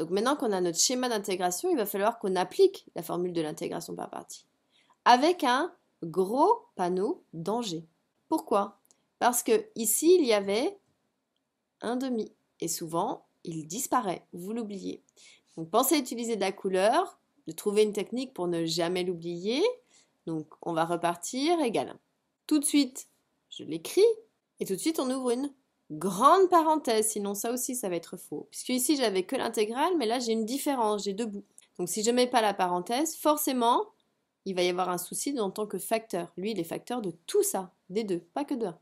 Donc maintenant qu'on a notre schéma d'intégration, il va falloir qu'on applique la formule de l'intégration par partie. Avec un gros panneau danger. Pourquoi? Parce que ici, il y avait un demi. Et souvent, il disparaît. Vous l'oubliez. Donc pensez à utiliser de la couleur, de trouver une technique pour ne jamais l'oublier. Donc on va repartir égal. Tout de suite, je l'écris. Et tout de suite, on ouvre une grande parenthèse. Sinon, ça aussi, ça va être faux. Puisque ici, j'avais que l'intégrale, mais là, j'ai une différence. J'ai deux bouts. Donc si je ne mets pas la parenthèse, forcément, il va y avoir un souci en tant que facteur. Lui, il est facteur de tout ça, des deux, pas que d'un.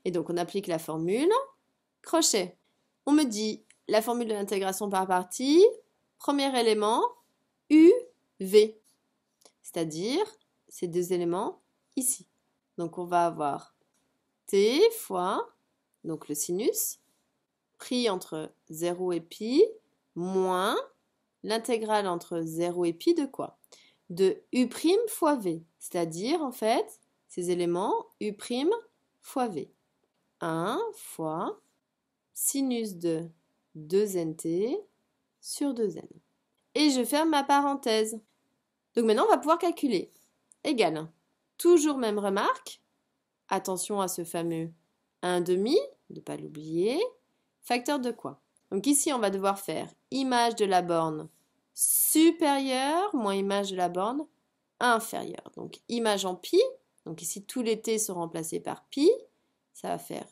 Et donc, on applique la formule. Crochet. On me dit la formule de l'intégration par partie. Premier élément, U, V. C'est-à-dire ces deux éléments ici. Donc, on va avoir T fois, donc le sinus, pris entre 0 et pi, moins l'intégrale entre 0 et pi de quoi? De U' fois V. C'est-à-dire, en fait, ces éléments U' fois V. 1 fois sinus de 2nt sur 2n. Et je ferme ma parenthèse. Donc maintenant, on va pouvoir calculer. Égal. Toujours même remarque. Attention à ce fameux 1/2, ne pas l'oublier. Facteur de quoi? Donc ici, on va devoir faire image de la borne supérieure moins image de la borne inférieure. Donc image en pi. Donc ici, tous les t sont remplacés par pi. Ça va faire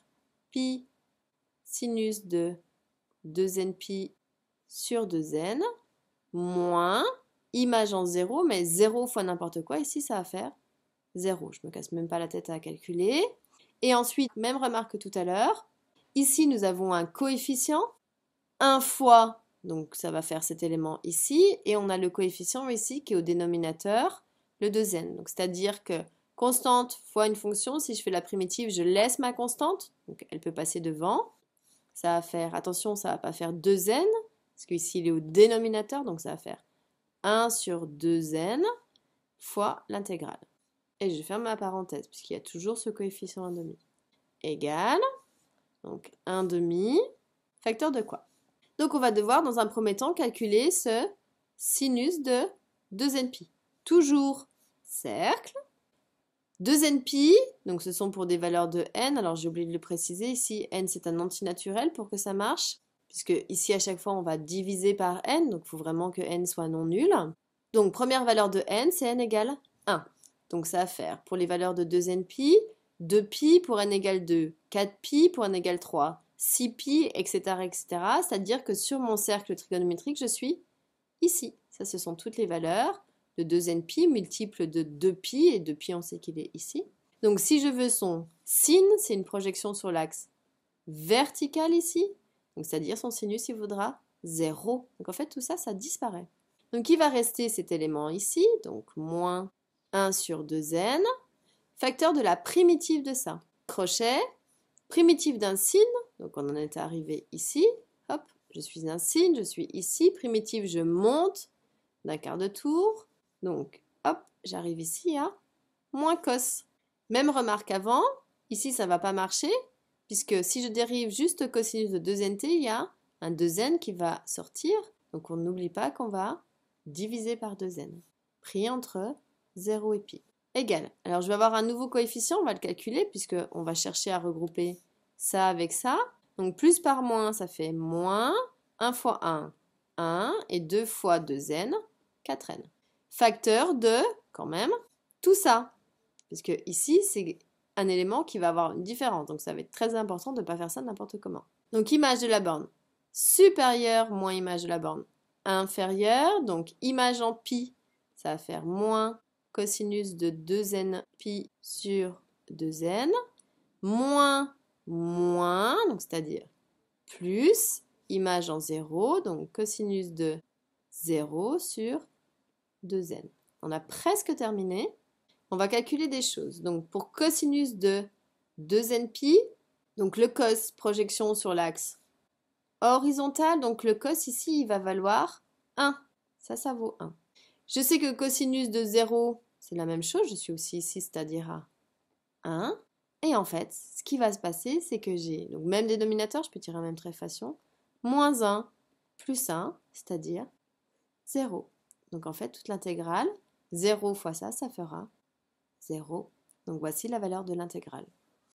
pi sinus de 2npi sur 2n moins image en 0, mais 0 fois n'importe quoi. Ici, ça va faire 0. Je ne me casse même pas la tête à calculer. Et ensuite, même remarque que tout à l'heure. Ici, nous avons un coefficient. 1 fois, donc ça va faire cet élément ici. Et on a le coefficient ici qui est au dénominateur, le 2n. Donc c'est-à-dire que constante fois une fonction, si je fais la primitive, je laisse ma constante. Donc elle peut passer devant. Ça va faire, attention, ça ne va pas faire 2n. Parce qu'ici, il est au dénominateur. Donc ça va faire 1 sur 2n fois l'intégrale. Et je ferme ma parenthèse, puisqu'il y a toujours ce coefficient 1/2. Égal, donc 1/2, facteur de quoi? Donc on va devoir, dans un premier temps, calculer ce sinus de 2npi. Toujours cercle. 2npi, donc ce sont pour des valeurs de n, alors j'ai oublié de le préciser, ici n c'est un antinaturel pour que ça marche, puisque ici à chaque fois on va diviser par n, donc il faut vraiment que n soit non nul. Donc première valeur de n, c'est n égale 1. Donc ça va faire pour les valeurs de 2npi, 2pi pour n égale 2, 4pi pour n égale 3, 6pi, etc. etc. C'est-à-dire que sur mon cercle trigonométrique, je suis ici. Ça, ce sont toutes les valeurs de 2npi, multiple de 2pi, et 2pi, on sait qu'il est ici. Donc si je veux son sin, c'est une projection sur l'axe vertical ici. Donc c'est-à-dire son sinus, il vaudra 0. Donc en fait, tout ça, ça disparaît. Donc il va rester cet élément ici, donc moins 1 sur 2n, facteur de la primitive de ça. Crochet, primitive d'un sin, donc on en est arrivé ici, hop, je suis un sin, je suis ici, primitive, je monte d'un quart de tour, donc hop, j'arrive ici à moins cos. Même remarque avant, ici ça ne va pas marcher, puisque si je dérive juste cosinus de 2nt, il y a un 2n qui va sortir, donc on n'oublie pas qu'on va diviser par 2n, pris entre 0 et pi. Égal. Alors je vais avoir un nouveau coefficient, on va le calculer, puisqu'on va chercher à regrouper ça avec ça. Donc plus par moins, ça fait moins 1 fois 1, 1, et 2 fois 2n, 4n. Facteur de, quand même, tout ça. Parce que ici, c'est un élément qui va avoir une différence. Donc ça va être très important de ne pas faire ça n'importe comment. Donc image de la borne supérieure moins image de la borne inférieure. Donc image en pi, ça va faire moins cosinus de 2n pi sur 2n, moins, donc c'est-à-dire plus, image en 0, donc cosinus de 0 sur 2n. On a presque terminé. On va calculer des choses. Donc pour cosinus de 2npi, donc le cos, projection sur l'axe horizontal, donc le cos ici, il va valoir 1. Ça vaut 1. Je sais que cosinus de 0, c'est la même chose. Je suis aussi ici, c'est-à-dire à 1. Et en fait, ce qui va se passer, c'est que j'ai, donc même dénominateur, je peux tirer un même tréfation, moins 1. plus 1, c'est-à-dire 0. Donc en fait, toute l'intégrale, 0 fois ça, ça fera 0. Donc voici la valeur de l'intégrale.